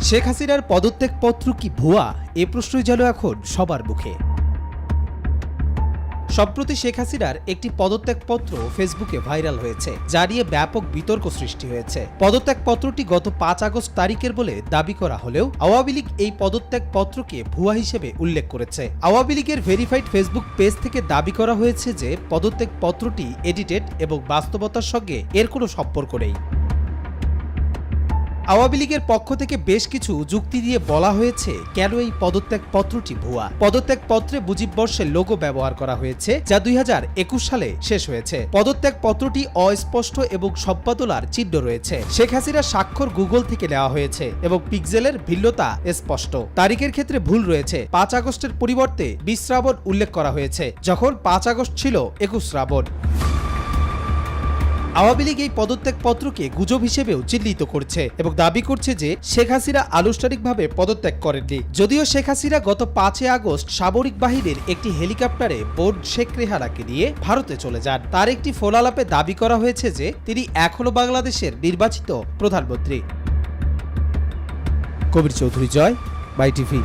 শেখ হাসিনার পদত্যাগপত্র কি ভুয়া? এ প্রশ্নই যেন এখন সবার মুখে। সম্প্রতি শেখ হাসিনার একটি পদত্যাগপত্র ফেসবুকে ভাইরাল হয়েছে, যা নিয়ে ব্যাপক বিতর্ক সৃষ্টি হয়েছে। পদত্যাগপত্রটি গত ৫ আগস্ট তারিখের বলে দাবি করা হলেও আওয়ামী লীগ এই পদত্যাগপত্রকে ভুয়া হিসেবে উল্লেখ করেছে। আওয়ামী লীগের ভেরিফাইড ফেসবুক পেজ থেকে দাবি করা হয়েছে যে পদত্যাগপত্রটি এডিটেড এবং বাস্তবতার সঙ্গে এর কোনো সম্পর্ক নেই। আওয়ামী লীগের পক্ষ থেকে বেশ কিছু যুক্তি দিয়ে বলা হয়েছে কেন এই পদত্যাগপত্রটি ভুয়া। পদত্যাগপত্রে মুজিব বর্ষের লোগো ব্যবহার করা হয়েছে, যা ২০২১ সালে শেষ হয়েছে। পদত্যাগপত্রটি অস্পষ্ট এবং সম্পাদনার চিহ্ন রয়েছে। শেখ হাসিনার স্বাক্ষর গুগল থেকে নেওয়া হয়েছে এবং পিক্সেলের ভিন্নতা স্পষ্ট। তারিখের ক্ষেত্রে ভুল রয়েছে। ৫ আগস্টের পরিবর্তে ২০ শ্রাবণ উল্লেখ করা হয়েছে, যখন ৫ আগস্ট ছিল ২১ শ্রাবণ। আওয়ামী লীগ এই পদত্যাগপত্রকে গুজব হিসেবেও চিহ্নিত করছে এবং দাবি করছে যে শেখ হাসিনা আনুষ্ঠানিকভাবে পদত্যাগ করেননি। যদিও শেখ হাসিনা গত ৫ আগস্ট সামরিক বাহিনীর একটি হেলিকপ্টারে বোন শেখ রেহানাকে নিয়ে ভারতে চলে যান। তার একটি ফোন আলাপে দাবি করা হয়েছে যে তিনি এখনো বাংলাদেশের নির্বাচিত প্রধানমন্ত্রী। কবির চৌধুরী, জয়, বাই টিভি।